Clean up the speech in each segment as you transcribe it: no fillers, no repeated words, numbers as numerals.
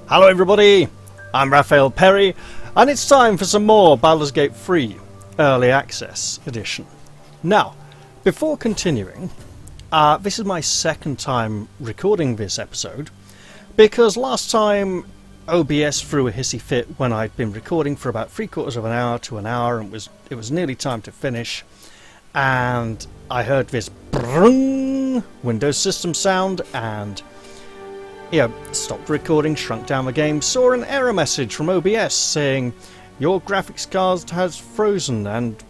Hello everybody, I'm Raphael Perry, and it's time for some more Baldur's Gate 3 Early Access Edition. Now, before continuing, this is my second time recording this episode, because last time OBS threw a hissy fit when I'd been recording for about 3/4 of an hour to an hour, and it was nearly time to finish, and I heard this brrrng Windows system sound, and stopped recording, shrunk down the game, saw an error message from OBS saying your graphics card has frozen and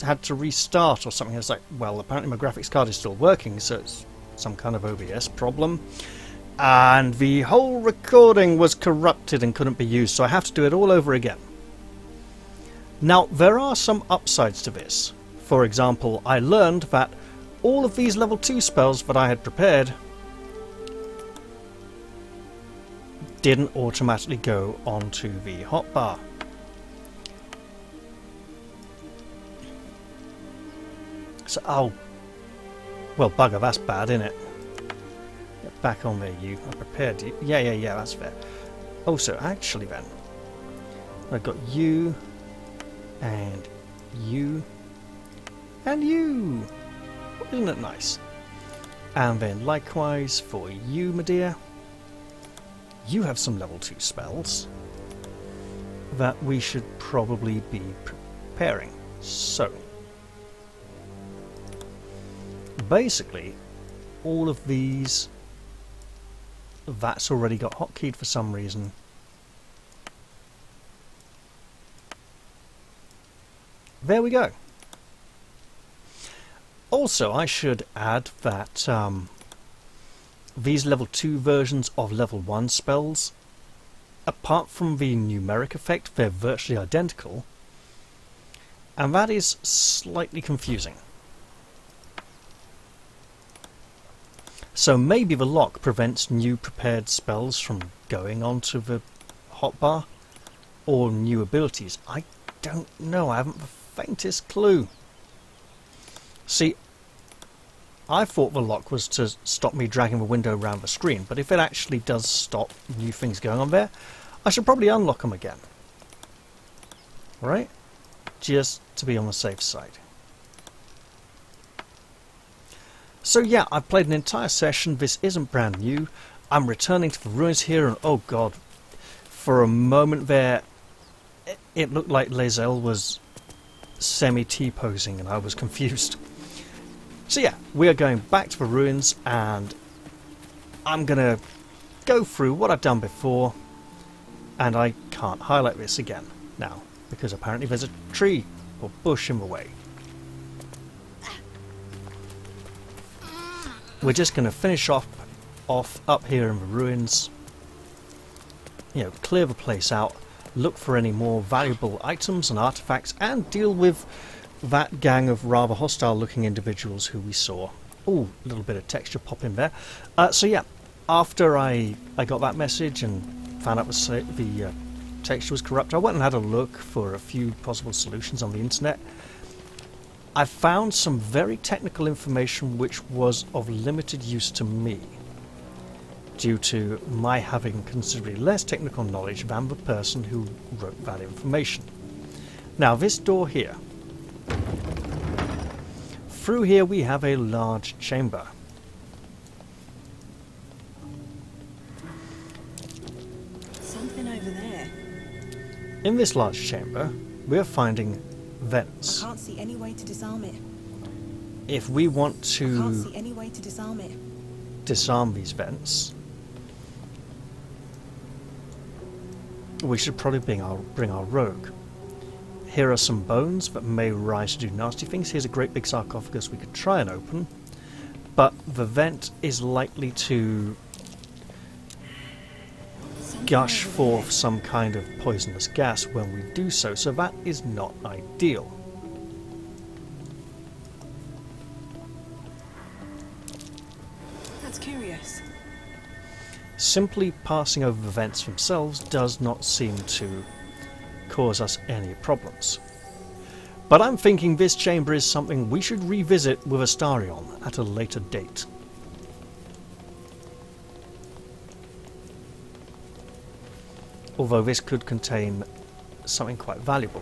had to restart or something. I was like, well, apparently my graphics card is still working, so it's some kind of OBS problem. And the whole recording was corrupted and couldn't be used, so I have to do it all over again. Now, there are some upsides to this. For example, I learned that all of these level 2 spells that I had prepared didn't automatically go onto the hotbar. So, well, bugger, that's bad, isn't it? Get back on there, you. I prepared you. Yeah, that's fair. Oh, so actually then, I've got you, and you, and you. Isn't it nice? And then likewise for you, my dear. You have some level 2 spells that we should probably be preparing. So, basically, all of these, that's already got hotkeyed for some reason. There we go. Also, I should add that these level 2 versions of level 1 spells, apart from the numeric effect, they're virtually identical, and that is slightly confusing. So maybe the lock prevents new prepared spells from going onto the hotbar, or new abilities. I don't know, I haven't the faintest clue. See, I thought the lock was to stop me dragging the window around the screen, but if it actually does stop new things going on there, I should probably unlock them again. Right? Just to be on the safe side. So yeah, I've played an entire session. This isn't brand new. I'm returning to the ruins here, and oh god, for a moment there, it looked like Lae'zel was semi-T-posing and I was confused. So yeah, we are going back to the ruins, and I'm going to go through what I've done before, and I can't highlight this again now, because apparently there's a tree or bush in the way. We're just going to finish off up here in the ruins, clear the place out, look for any more valuable items and artifacts, and deal with that gang of rather hostile looking individuals who we saw. Oh, a little bit of texture pop in there. So yeah, after I got that message and found out the texture was corrupt, I went and had a look for a few possible solutions on the internet. I found some very technical information which was of limited use to me, due to my having considerably less technical knowledge than the person who wrote that information. Now, this door here, through here we have a large chamber. Something over there. In this large chamber, we are finding vents. I can't see any way to disarm it. If we want to I can't see any way to disarm it. disarm these vents, we should probably bring our rogue. Here are some bones that may rise to do nasty things. Here's a great big sarcophagus we could try and open, but the vent is likely to gush forth some kind of poisonous gas when we do so, so that is not ideal. That's curious. Simply passing over the vents themselves does not seem to cause us any problems. But I'm thinking this chamber is something we should revisit with Astarion at a later date. although this could contain something quite valuable.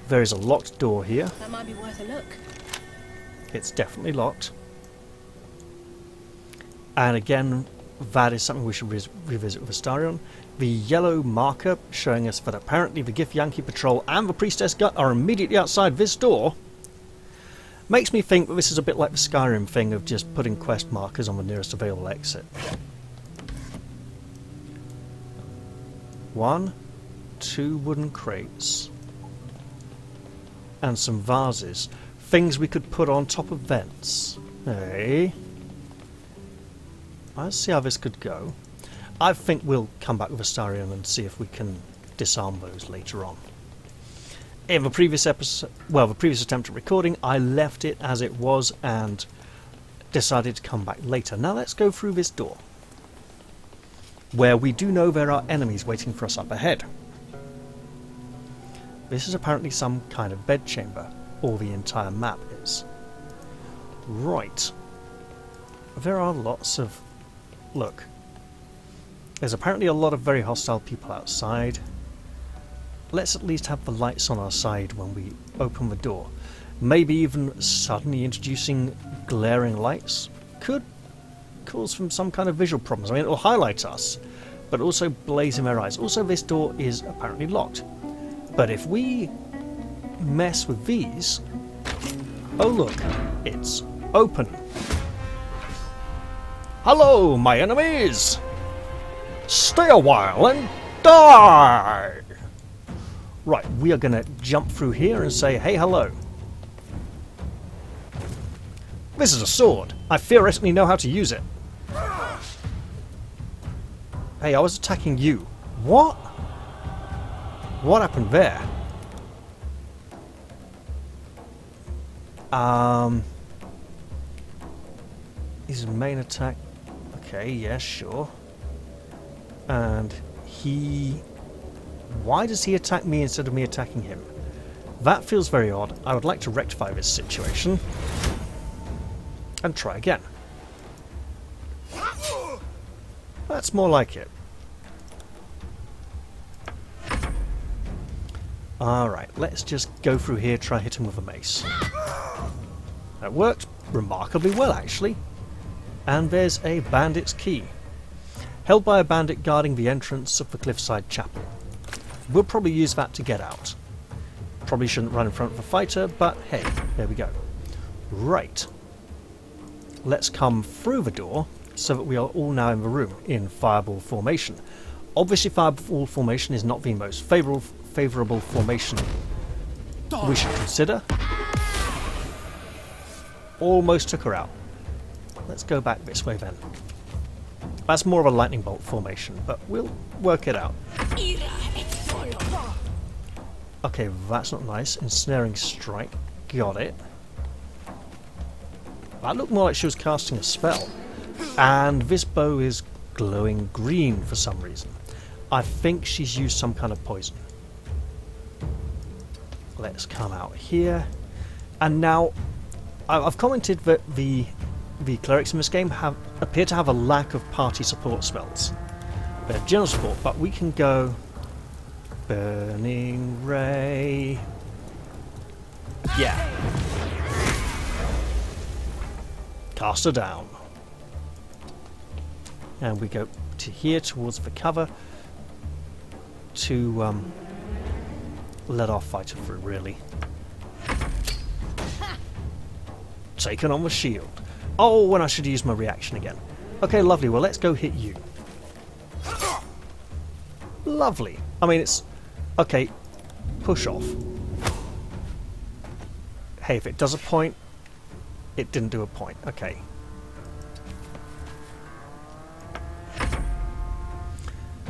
There is a locked door here. That might be worth a look. It's definitely locked. And again, that is something we should revisit with Astarion. The yellow marker showing us that apparently the Githyanki patrol and the Priestess Gut are immediately outside this door makes me think that this is a bit like the Skyrim thing of just putting quest markers on the nearest available exit. 1, 2 wooden crates and some vases. Things we could put on top of vents. Hey. Let's see how this could go. I think we'll come back with Astarion and see if we can disarm those later on. In the previous episode, well, the previous attempt at recording, I left it as it was and decided to come back later. Now let's go through this door, where we do know there are enemies waiting for us up ahead. This is apparently some kind of bedchamber, or the entire map is. Right. There are lots of... Look. There's apparently a lot of very hostile people outside. Let's at least have the lights on our side when we open the door. Maybe even suddenly introducing glaring lights could cause some kind of visual problems. I mean, it will highlight us, but also blaze in their eyes. Also, this door is apparently locked. But if we mess with these... Oh look, it's open. Hello, my enemies! Stay a while and die! Right, we are going to jump through here and say, hey, hello. This is a sword. I theoretically know how to use it. Hey, I was attacking you. What? What happened there? His main attack. Okay, yeah, sure. And he... Why does he attack me instead of me attacking him? That feels very odd. I would like to rectify this situation. And try again. That's more like it. Alright, let's just go through here, try hit him with a mace. That worked remarkably well, actually. And there's a Bandit's Key. Held by a bandit guarding the entrance of the Cliffside Chapel. We'll probably use that to get out. Probably shouldn't run in front of a fighter, but hey, there we go. Right. Let's come through the door so that we are all now in the room in fireball formation. Obviously, fireball formation is not the most favourable formation we should consider. Almost took her out. Let's go back this way then. That's more of a lightning bolt formation, but we'll work it out. Okay, that's not nice. Ensnaring strike. Got it. That looked more like she was casting a spell. And this bow is glowing green for some reason. I think she's used some kind of poison. Let's come out here. And now, I've commented that the clerics in this game appear to have a lack of party support spells. They have general support, but we can go Burning Ray. Yeah. Cast her down. And we go to here towards the cover to let our fighter through, really. Taken on the shield. Oh, and I should use my reaction again. Okay, lovely. Well, let's go hit you. Lovely. I mean, it's... Okay, push off. Hey, if it does a point, it didn't do a point. Okay.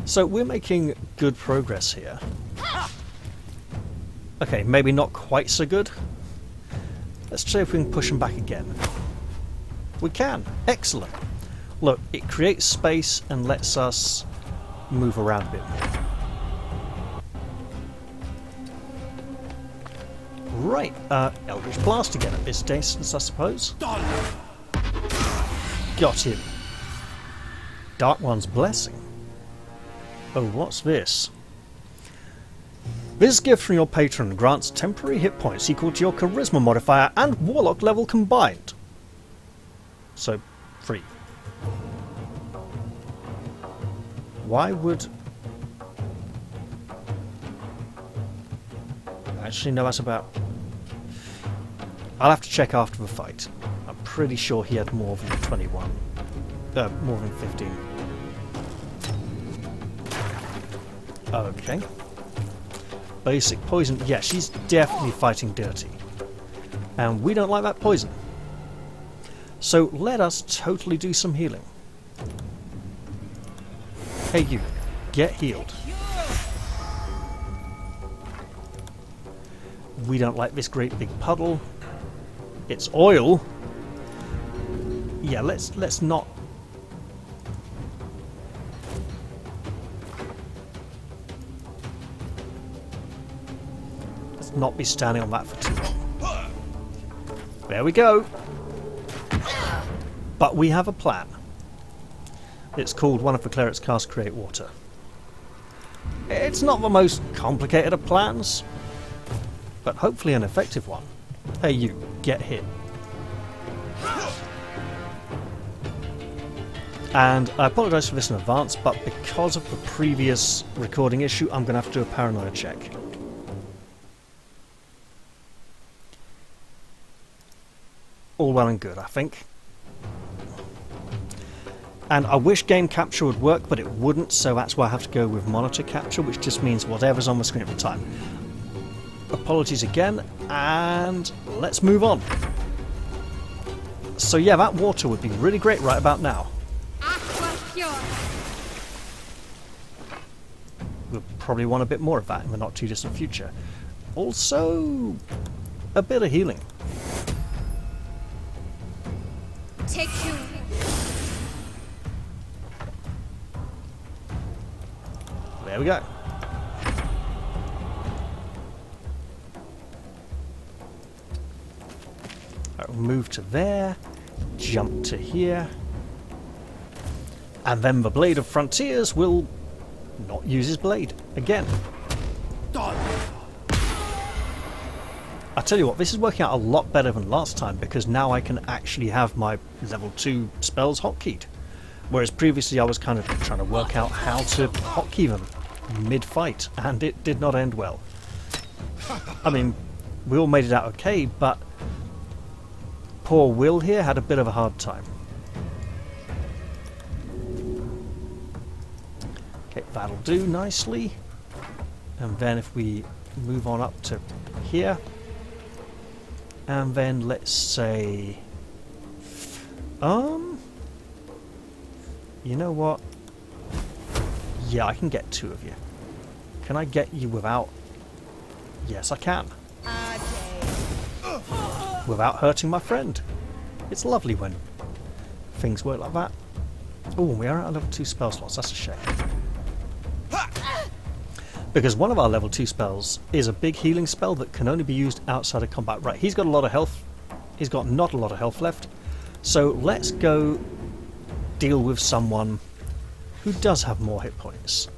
So we're making good progress here. Okay, maybe not quite so good. Let's see if we can push them back again. We can. Excellent. Look, it creates space and lets us move around a bit more. Right, Eldritch Blast again at this distance, I suppose. Got him. Dark One's Blessing. Oh, what's this? This gift from your patron grants temporary hit points equal to your charisma modifier and warlock level combined. So, free. Why would... Actually, no, that's about... I'll have to check after the fight. I'm pretty sure he had more than 21. More than 15. Okay. Basic poison. Yeah, she's definitely fighting dirty. And we don't like that poison. So let us totally do some healing. Hey you, get healed. We don't like this great big puddle. It's oil. Yeah, let's not. Let's not be standing on that for too long. There we go. But we have a plan. It's called one of the clerics cast Create Water. It's not the most complicated of plans, but hopefully an effective one. Hey you, get hit. And I apologise for this in advance, but because of the previous recording issue, I'm going to have to do a paranoia check. All well and good, I think. And I wish game capture would work, but it wouldn't, so that's why I have to go with monitor capture, which just means whatever's on the screen at the time. Apologies again, and let's move on. So yeah, that water would be really great right about now. We'll probably want a bit more of that in the not too distant future. Also, a bit of healing. Take you. There we go. Right, we'll move to there, jump to here, and then the Blade of Frontiers will not use his blade again. I tell you what, this is working out a lot better than last time because now I can actually have my level 2 spells hotkeyed. Whereas previously I was kind of trying to work out how to hotkey them mid-fight, and it did not end well. I mean, we all made it out okay, but poor Will here had a bit of a hard time. Okay, that'll do nicely. And then if we move on up to here, and then let's say, you know what? Yeah, I can get 2 of you. Can I get you without? Yes, I can. Without hurting my friend. It's lovely when things work like that. Oh, we are at a level 2 spell slots. That's a shame. Because one of our level 2 spells is a big healing spell that can only be used outside of combat. Right, he's got a lot of health. He's got not a lot of health left. So let's go deal with someone who does have more hit points.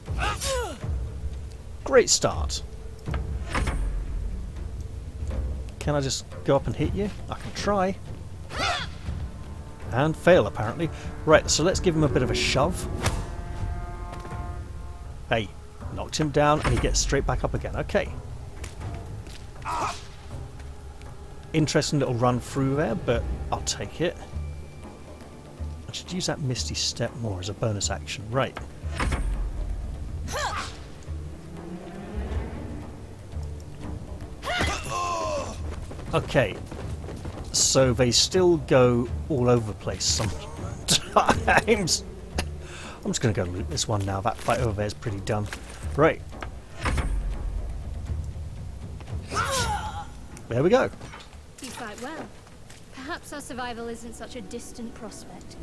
Great start. Can I just go up and hit you? I can try. And fail, apparently. Right, so let's give him a bit of a shove. Hey, knocked him down and he gets straight back up again. Okay. Interesting little run through there, but I'll take it. I should use that Misty Step more as a bonus action. Right. Okay. So they still go all over the place sometimes. I'm just going to go loot this one now. That fight over there is pretty done. Right. There we go. You fight well. Perhaps our survival isn't such a distant prospect.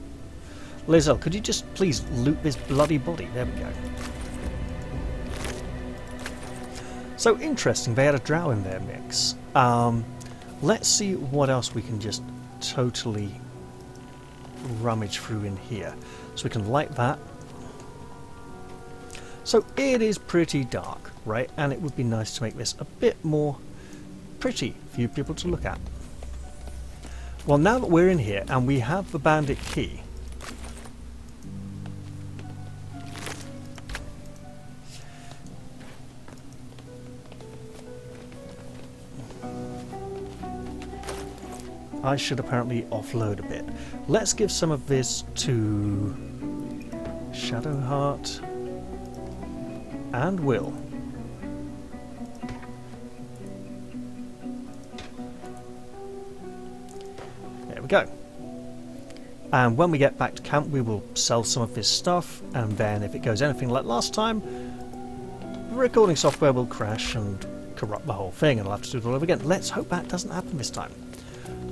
Lizelle, could you just please loot this bloody body? There we go. So interesting, they had a drow in their mix. Let's see what else we can just totally rummage through in here. So we can light that. So it is pretty dark, right? And it would be nice to make this a bit more pretty for you people to look at. Well, now that we're in here and we have the Bandit Key, I should apparently offload a bit. Let's give some of this to Shadowheart and Will. There we go. And when we get back to camp, we will sell some of this stuff, and then if it goes anything like last time, the recording software will crash and corrupt the whole thing, and I'll have to do it all over again. Let's hope that doesn't happen this time.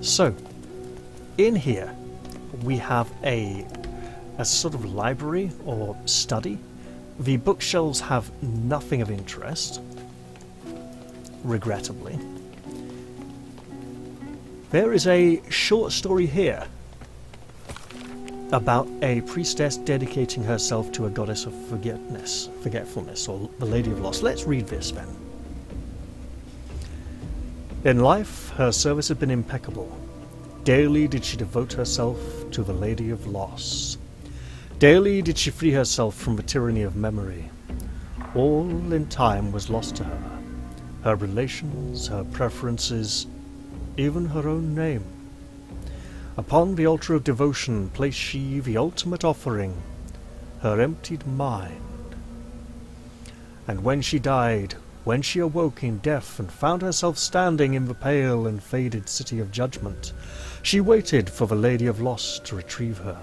So, in here, we have a sort of library or study. The bookshelves have nothing of interest, regrettably. There is a short story here about a priestess dedicating herself to a goddess of forgetfulness, or the Lady of Loss. Let's read this then. In life, her service had been impeccable. Daily did she devote herself to the Lady of Loss. Daily did she free herself from the tyranny of memory. All in time was lost to her. Her relations, her preferences, even her own name. Upon the altar of devotion placed she the ultimate offering, her emptied mind. And when she died, when she awoke in death and found herself standing in the pale and faded city of judgment, she waited for the Lady of Loss to retrieve her.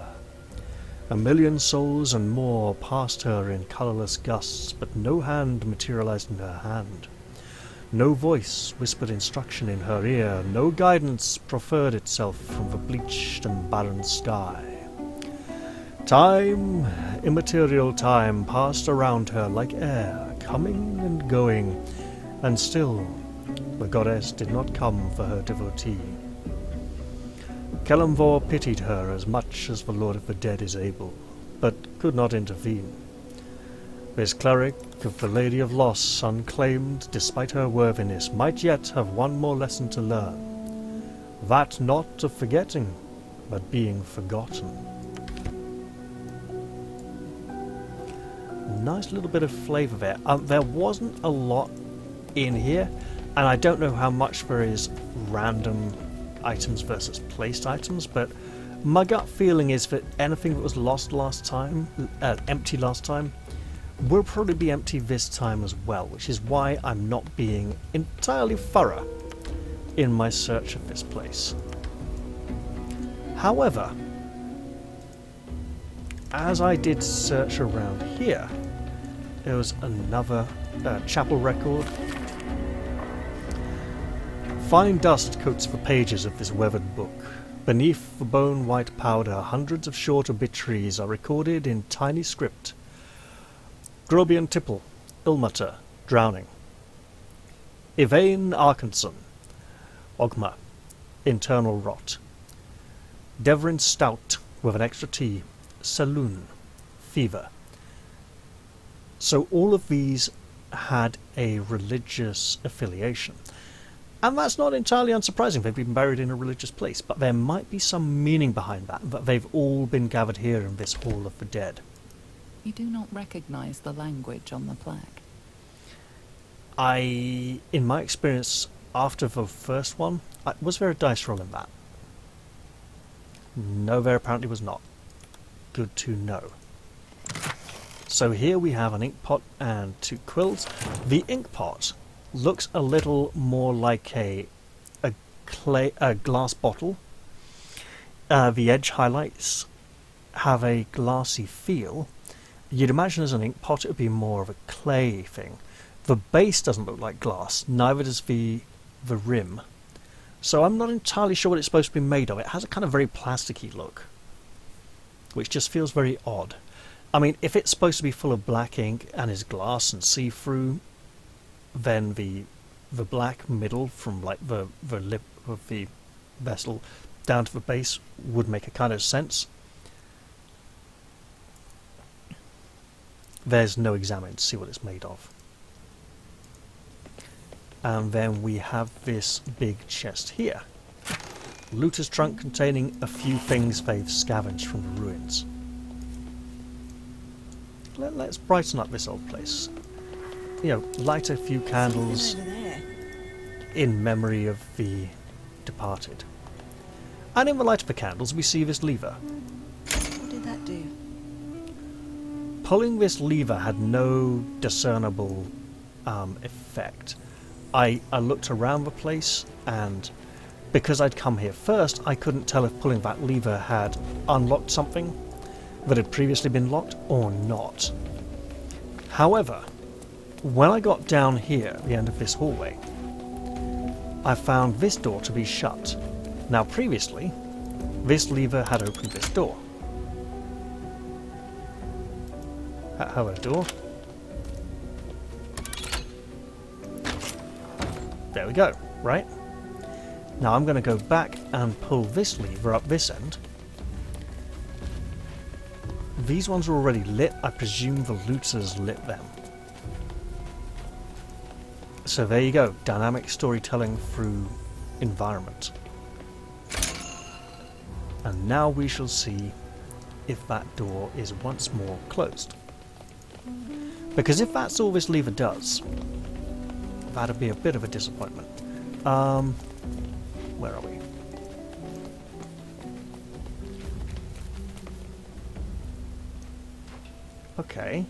1,000,000 souls and more passed her in colourless gusts, but no hand materialized in her hand. No voice whispered instruction in her ear, no guidance proffered itself from the bleached and barren sky. Time, immaterial time, passed around her like air, coming and going, and still the goddess did not come for her devotee. Kelemvor pitied her as much as the Lord of the Dead is able, but could not intervene. This cleric of the Lady of Loss, unclaimed despite her worthiness, might yet have one more lesson to learn. That not of forgetting, but being forgotten. Nice little bit of flavour there. There wasn't a lot in here, and I don't know how much there is random items versus placed items, but my gut feeling is that anything that was lost last time, empty last time, will probably be empty this time as well, which is why I'm not being entirely thorough in my search of this place. However, as I did search around here, there was another chapel record. Fine dust coats the pages of this weathered book. Beneath the bone-white powder, hundreds of short obituaries are recorded in tiny script. Grobian Tipple, Ilmater, drowning. Yvain Arkansson, Ogma, internal rot. Devrin Stout, with an extra T, Saloon, fever. So all of these had a religious affiliation. And that's not entirely unsurprising. They've been buried in a religious place, but there might be some meaning behind that, that they've all been gathered here in this Hall of the Dead. You do not recognize the language on the plaque. In my experience, after the first one, was there a dice roll in that? No, there apparently was not. Good to know. So here we have an ink pot and 2 quills. The ink pot looks a little more like a glass bottle. The edge highlights have a glassy feel. You'd imagine as an ink pot it would be more of a clay thing. The base doesn't look like glass, neither does the rim. So I'm not entirely sure what it's supposed to be made of. It has a kind of very plasticky look, which just feels very odd. I mean, if it's supposed to be full of black ink and is glass and see-through, then the black middle from like the lip of the vessel down to the base would make a kind of sense. there's no examine to see what it's made of. And then we have this big chest here. Looter's trunk containing a few things they've scavenged from the ruins. Let's brighten up this old place. You know, light a few candles Something over there. in memory of the departed. And in the light of the candles we see this lever. What did that do? Pulling this lever had no discernible effect. I looked around the place, and because I'd come here first, I couldn't tell if pulling that lever had unlocked something that had previously been locked or not. However, when I got down here at the end of this hallway, I found this door to be shut. Now previously, this lever had opened this door. Hello, door. There we go, right? Now I'm going to go back and pull this lever up this end. These ones are already lit. I presume the looters lit them. So there you go, dynamic storytelling through environment. And now we shall see if that door is once more closed. Because if that's all this lever does, that'd be a bit of a disappointment. Where are we? Okay.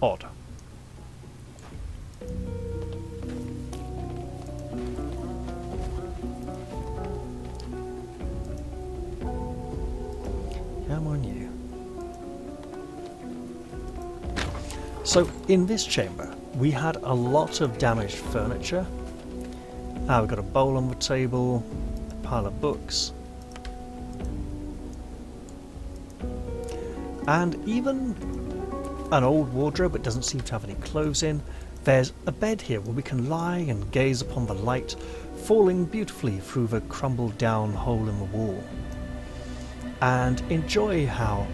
Odd. Come on, you. So, in this chamber, we had a lot of damaged furniture. We've got a bowl on the table, a pile of books, and even an old wardrobe that doesn't seem to have any clothes in. There's a bed here where we can lie and gaze upon the light falling beautifully through the crumbled down hole in the wall, and enjoy how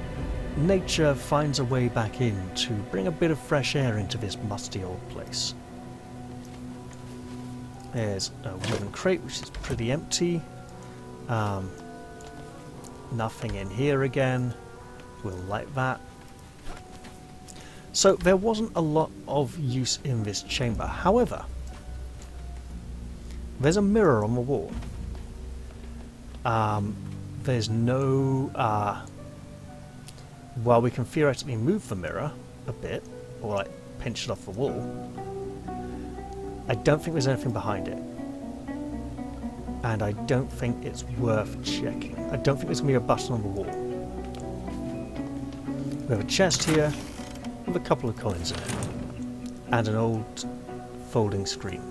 nature finds a way back in to bring a bit of fresh air into this musty old place. There's a wooden crate which is pretty empty. Nothing in here again. We'll light that. So there wasn't a lot of use in this chamber. However, there's a mirror on the wall. There's no... well, we can theoretically move the mirror a bit, or like pinch it off the wall. I don't think there's anything behind it. And I don't think it's worth checking. I don't think there's going to be a button on the wall. We have a chest here with a couple of coins in it. And an old folding screen.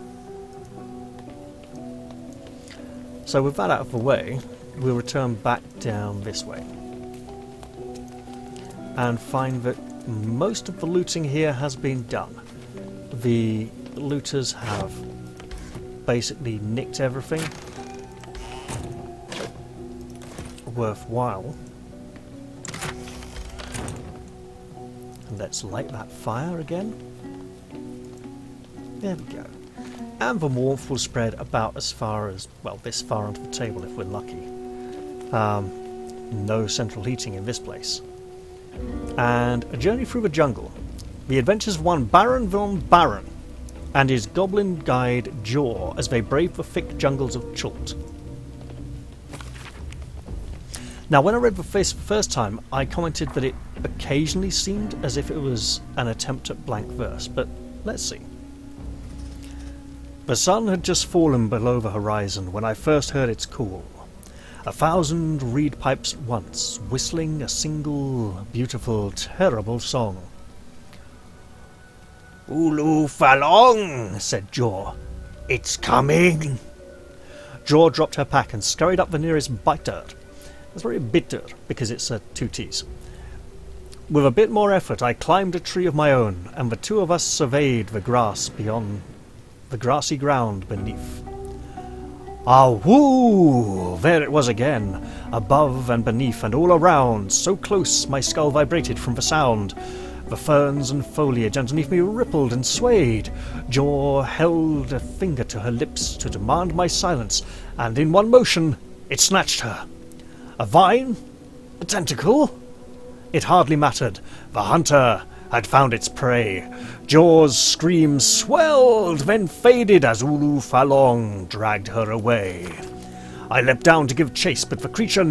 So with that out of the way, we'll return back down this way. And find that most of the looting here has been done. The looters have basically nicked everything worthwhile. And let's light that fire again. There we go. And the warmth will spread about as far as, well, this far onto the table if we're lucky. No central heating in this place. And a journey through the jungle. The adventures of one Baron von Baron and his goblin guide Jaw as they brave the thick jungles of Chult. Now, when I read this the first time, I commented that it occasionally seemed as if it was an attempt at blank verse, but let's see. The sun had just fallen below the horizon when I first heard its call. 1,000 reed pipes at once, whistling a single, beautiful, terrible song. "Ulu Falong," said Jaw. "It's coming." Jaw dropped her pack and scurried up the nearest bitter. It's very bitter because it's 2 T's. With a bit more effort, I climbed a tree of my own, and the two of us surveyed the grass beyond the grassy ground beneath. Ah, woo! There it was again, above and beneath and all around, so close my skull vibrated from the sound. The ferns and foliage underneath me rippled and swayed. Jaw held a finger to her lips to demand my silence, and in one motion, it snatched her. A vine? A tentacle? It hardly mattered. The hunter had found its prey. Jaw's screams swelled, then faded as Ulu Falong dragged her away. I leapt down to give chase, but the creature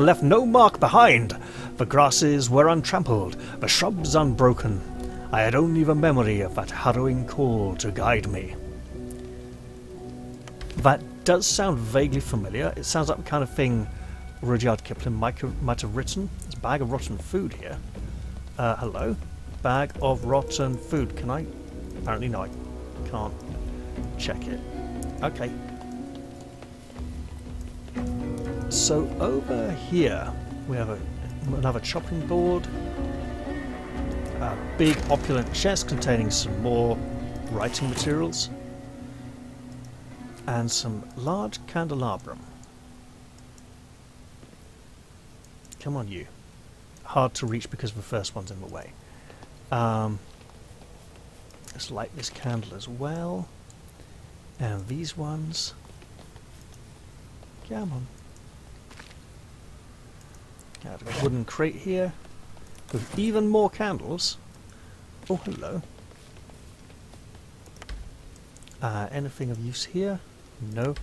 left no mark behind. The grasses were untrampled, the shrubs unbroken. I had only the memory of that harrowing call to guide me. That does sound vaguely familiar. It sounds like the kind of thing Rudyard Kipling might have written. There's a bag of rotten food here. Hello? Bag of rotten food. Can I? Apparently no, I can't check it. Okay. So over here we have another chopping board. A big opulent chest containing some more writing materials. And some large candelabrum. Come on, you. Hard to reach because the first one's in the way. Let's light this candle as well. And these ones. Come on. Got a wooden crate here with even more candles. Oh, hello. Anything of use here? No.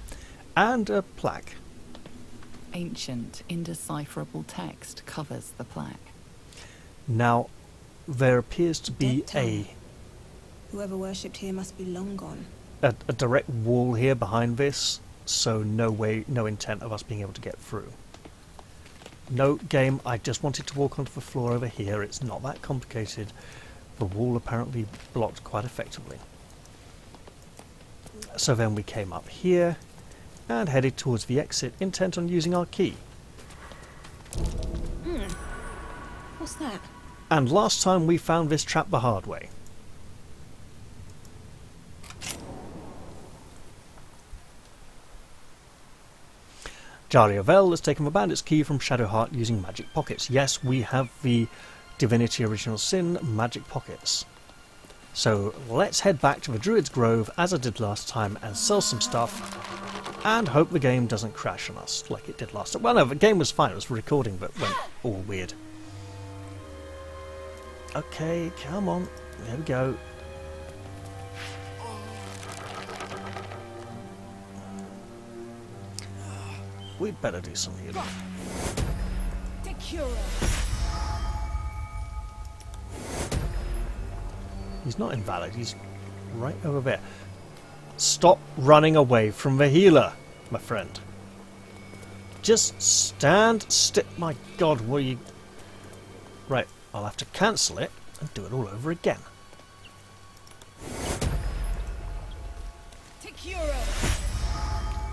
And a plaque. Ancient, indecipherable text covers the plaque. Now, there appears to be Whoever worshipped here must be long gone. a direct wall here behind this, so no intent of us being able to get through. No, game, I just wanted to walk onto the floor over here. It's not that complicated. The wall apparently blocked quite effectively. So then we came up here and headed towards the exit, intent on using our key. What's that? And last time we found this trap the hard way. Jariavel has taken the Bandit's Key from Shadowheart using magic pockets. Yes, we have the Divinity Original Sin magic pockets. So let's head back to the Druid's Grove as I did last time and sell some stuff and hope the game doesn't crash on us like it did last time. Well, no, the game was fine. It was recording, but went all weird. Okay, come on. There we go. We'd better do some healing. He's not invalid, he's right over there. Stop running away from the healer, my friend. Just stand still. My god, what are you... Right, I'll have to cancel it and do it all over again.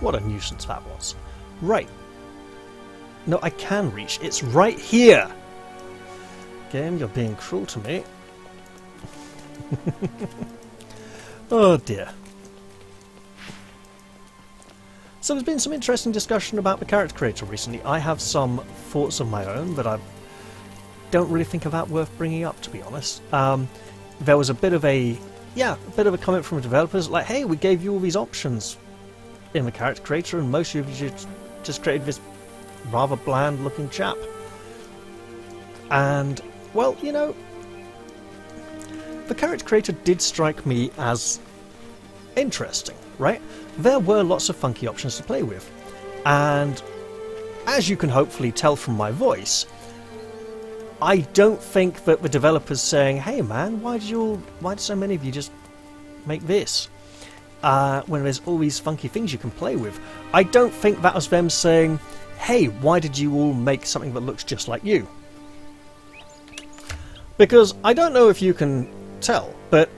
What a nuisance that was. Right. No, I can reach. It's right here. Game, you're being cruel to me. Oh dear. So there's been some interesting discussion about the character creator recently. I have some thoughts of my own that I don't really think are that worth bringing up, to be honest. There was a bit of a comment from the developers, like, hey, we gave you all these options in the character creator and most of you just created this rather bland looking chap. And, well, you know, the character creator did strike me as interesting, right? There were lots of funky options to play with. And as you can hopefully tell from my voice, I don't think that the developers saying, hey man, why did so many of you just make this? When there's all these funky things you can play with. I don't think that was them saying, hey, why did you all make something that looks just like you? Because I don't know if you can tell, but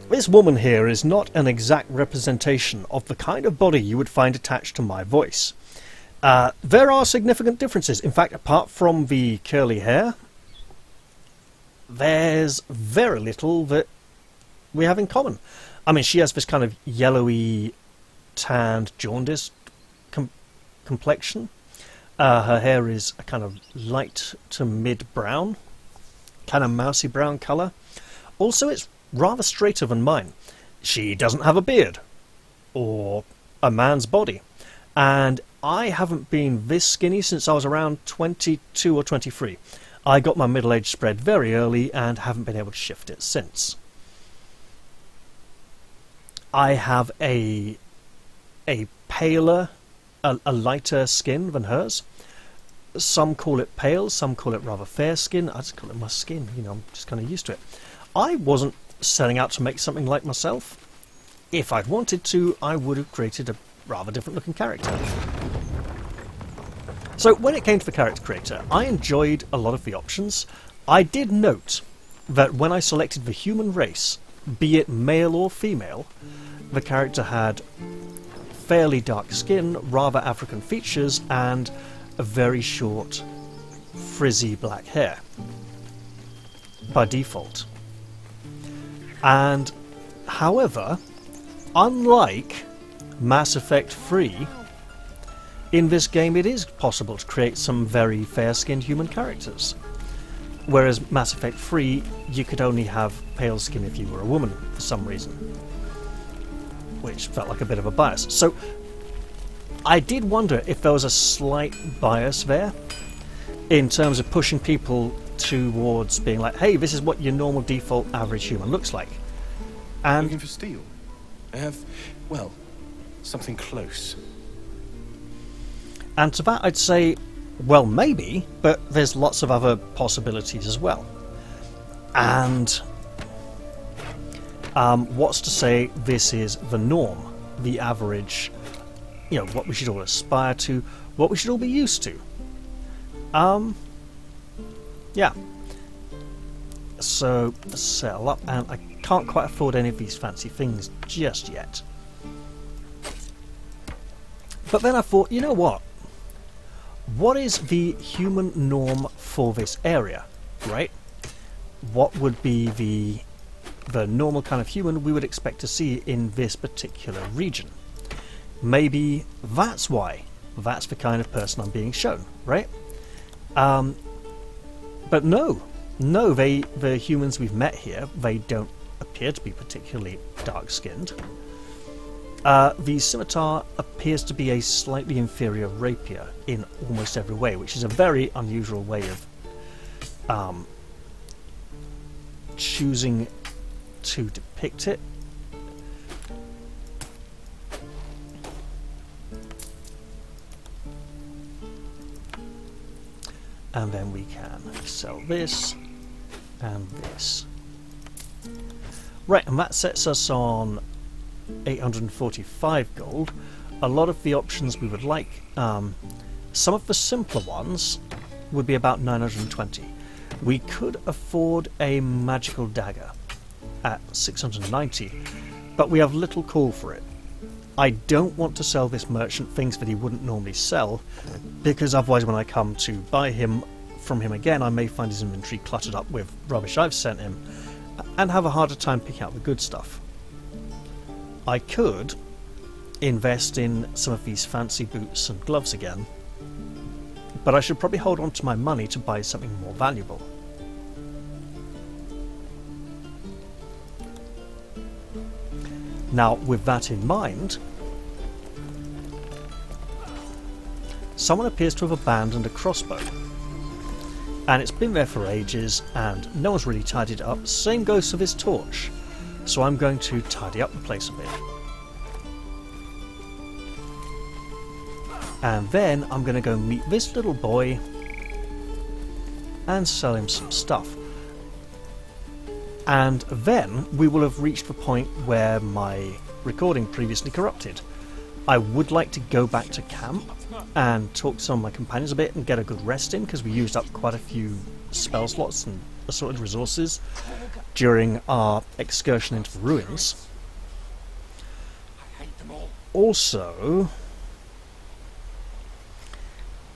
this woman here is not an exact representation of the kind of body you would find attached to my voice. There are significant differences. In fact, apart from the curly hair, there's very little that we have in common. I mean, she has this kind of yellowy, tanned, jaundiced complexion. Her hair is a kind of light to mid-brown, kind of mousy brown colour. Also, it's rather straighter than mine. She doesn't have a beard, or a man's body. And I haven't been this skinny since I was around 22 or 23. I got my middle age spread very early and haven't been able to shift it since. I have a paler, a lighter skin than hers. Some call it pale, some call it rather fair skin. I just call it my skin, you know, I'm just kind of used to it. I wasn't setting out to make something like myself. If I'd wanted to, I would have created a rather different looking character. So when it came to the character creator, I enjoyed a lot of the options. I did note that when I selected the human race, be it male or female, the character had fairly dark skin, rather African features, and a very short, frizzy black hair by default. And, however, unlike Mass Effect 3, in this game it is possible to create some very fair-skinned human characters. Whereas Mass Effect 3, you could only have pale skin if you were a woman for some reason, which felt like a bit of a bias. So I did wonder if there was a slight bias there in terms of pushing people towards being like, hey, this is what your normal default average human looks like. And looking for steel? I have, well, something close. And to that I'd say, well, maybe, but there's lots of other possibilities as well. And what's to say this is the norm, the average, you know, what we should all aspire to, what we should all be used to. Yeah. So, settle up, and I can't quite afford any of these fancy things just yet. But then I thought, you know what? What is the human norm for this area, right? What would be the normal kind of human we would expect to see in this particular region? Maybe that's why. That's the kind of person I'm being shown, right? But no, the humans we've met here, they don't appear to be particularly dark-skinned. The scimitar appears to be a slightly inferior rapier in almost every way, which is a very unusual way of choosing to depict it. And then we can sell this and this. Right, and that sets us on 845 gold. A lot of the options we would like, some of the simpler ones would be about 920. We could afford a magical dagger at 690, but we have little call for it. I don't want to sell this merchant things that he wouldn't normally sell, because otherwise when I come to buy from him again, I may find his inventory cluttered up with rubbish I've sent him, and have a harder time picking out the good stuff. I could invest in some of these fancy boots and gloves again, but I should probably hold on to my money to buy something more valuable. Now, with that in mind, someone appears to have abandoned a crossbow. And it's been there for ages, and no one's really tidied it up. Same goes for this torch. So I'm going to tidy up the place a bit. And then I'm going to go meet this little boy and sell him some stuff. And then we will have reached the point where my recording previously corrupted. I would like to go back to camp and talk to some of my companions a bit and get a good rest in, because we used up quite a few spell slots and assorted resources during our excursion into the ruins. Also,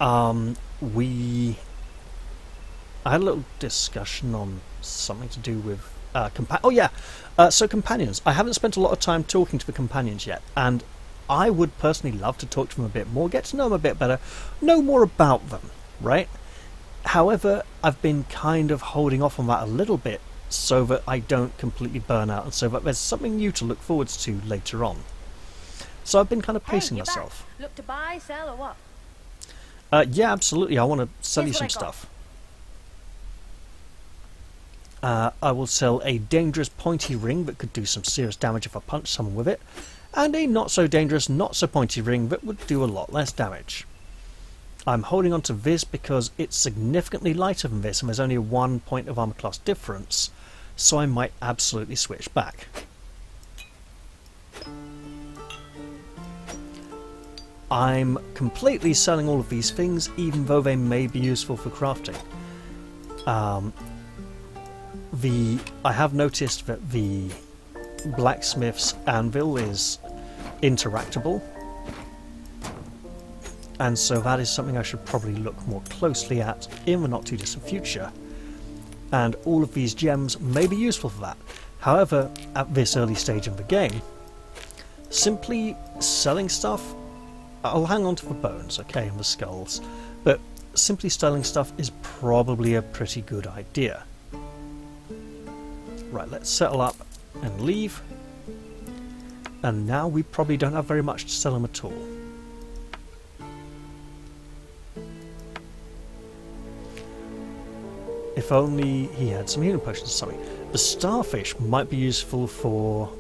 I had a little discussion on something to do with so companions. I haven't spent a lot of time talking to the companions yet, and I would personally love to talk to them a bit more, get to know them a bit better, know more about them, right? However, I've been kind of holding off on that a little bit so that I don't completely burn out and so that there's something new to look forwards to later on. So I've been kind of pacing myself. Back. Look to buy, sell, or what? Yeah, absolutely. I want to sell you some stuff. I will sell a dangerous pointy ring that could do some serious damage if I punch someone with it, and a not so dangerous, not so pointy ring that would do a lot less damage. I'm holding on to this because it's significantly lighter than this and there's only a 1 point of armor class difference, so I might absolutely switch back. I'm completely selling all of these things, even though they may be useful for crafting. I have noticed that the blacksmith's anvil is interactable, and so that is something I should probably look more closely at in the not too distant future, and all of these gems may be useful for that. However, at this early stage in the game, simply selling stuff, I'll hang on to the bones, okay, and the skulls, but simply selling stuff is probably a pretty good idea. Right, let's settle up and leave, and now we probably don't have very much to sell them at all. If only he had some healing potions or something. The starfish might be useful for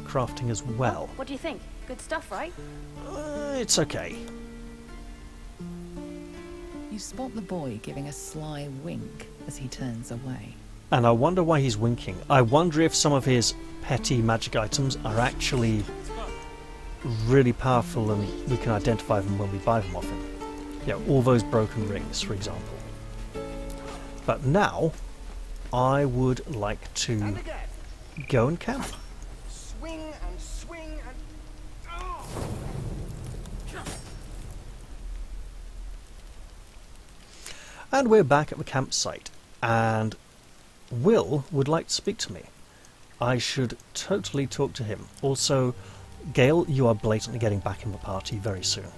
crafting as well. What do you think? Good stuff, right? It's okay. You spot the boy giving a sly wink as he turns away. And I wonder why he's winking. I wonder if some of his petty magic items are actually really powerful and we can identify them when we buy them off him. Yeah, all those broken rings, for example. But now, I would like to go and camp. Swing and swing and... Oh! And we're back at the campsite, and Will would like to speak to me. I should totally talk to him. Also, Gale, you are blatantly getting back in the party very soon.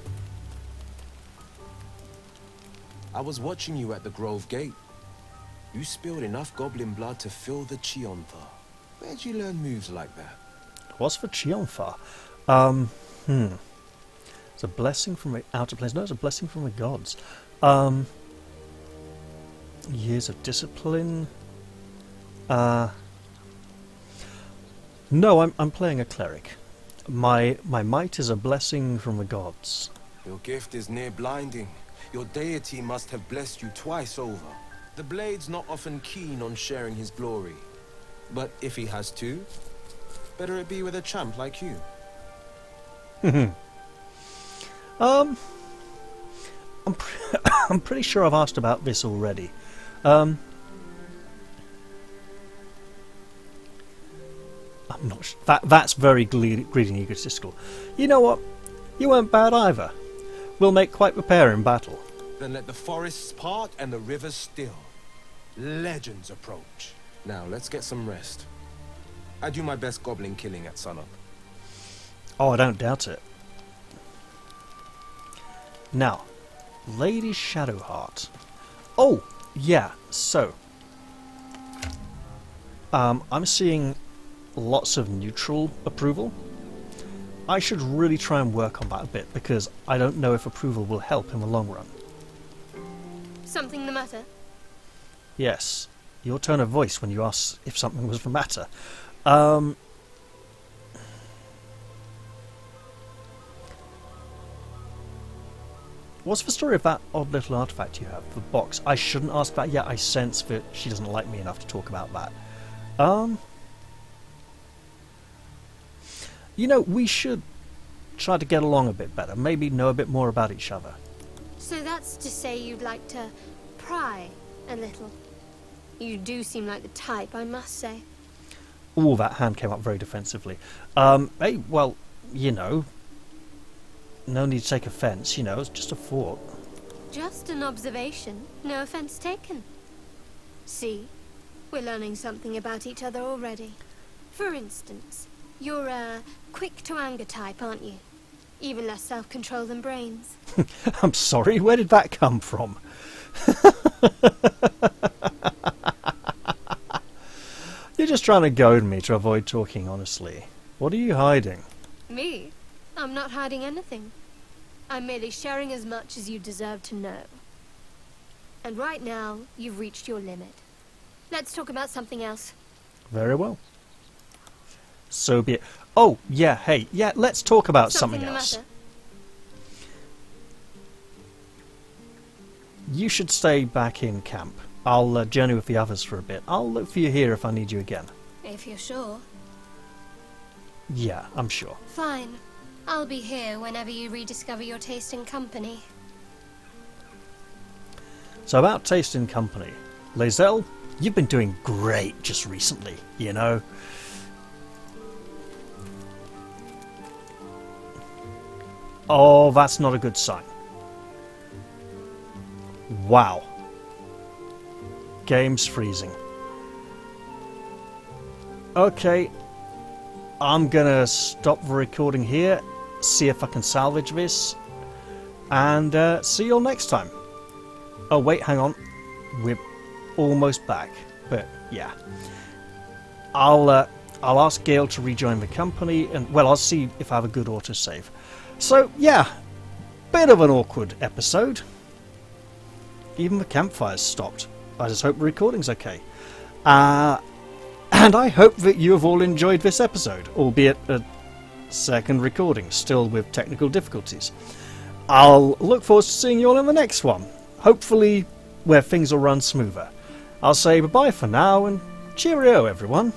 I was watching you at the Grove Gate. You spilled enough goblin blood to fill the Chionthar. Where'd you learn moves like that? What's for Chionthar? It's a blessing from the outer planes. No, it's a blessing from the gods. Years of discipline. No, I'm playing a cleric. My might is a blessing from the gods. Your gift is near blinding. Your deity must have blessed you twice over. The blade's not often keen on sharing his glory. But if he has to, better it be with a champ like you. I'm pretty sure I've asked about this already. I'm not sure. That's very greedy and egotistical. You know what? You weren't bad either. We'll make quite the pair in battle. Then let the forests part and the rivers still. Legends approach. Now, let's get some rest. I do my best goblin killing at sunup. Oh, I don't doubt it. Now, Lady Shadowheart. Oh, yeah, so. I'm seeing lots of neutral approval. I should really try and work on that a bit, because I don't know if approval will help in the long run. Something the matter? Yes, your tone of voice when you asked if something was the matter. What's the story of that odd little artifact you have, the box? I shouldn't ask that yet. I sense that she doesn't like me enough to talk about that. You know, we should try to get along a bit better. Maybe know a bit more about each other. So that's to say you'd like to pry a little. You do seem like the type, I must say. Ooh, that hand came up very defensively. Hey, well, you know, no need to take offence, you know, it's just a thought. Just an observation, no offense taken. See, we're learning something about each other already. For instance, you're a quick-to-anger type, aren't you? Even less self-control than brains. I'm sorry, where did that come from? You're just trying to goad me to avoid talking honestly. What are you hiding? Me? I'm not hiding anything. I'm merely sharing as much as you deserve to know. And right now, you've reached your limit. Let's talk about something else. Very well. So be it. Oh, yeah, hey, yeah, let's talk about something else. Matter? You should stay back in camp. I'll journey with the others for a bit. I'll look for you here if I need you again. If you're sure. Yeah, I'm sure. Fine. I'll be here whenever you rediscover your taste in company. So about taste in company. Lae'zel, you've been doing great just recently, you know. Oh, that's not a good sign. Wow. Game's freezing. Okay. I'm gonna stop the recording here, see if I can salvage this, and see you all next time. Oh wait, hang on. We're almost back, but yeah. I'll ask Gale to rejoin the company, and well, I'll see if I have a good autosave. So yeah, bit of an awkward episode. Even the campfire's stopped. I just hope the recording's okay. And I hope that you have all enjoyed this episode, albeit a second recording, still with technical difficulties. I'll look forward to seeing you all in the next one, hopefully where things will run smoother. I'll say bye-bye for now, and cheerio everyone.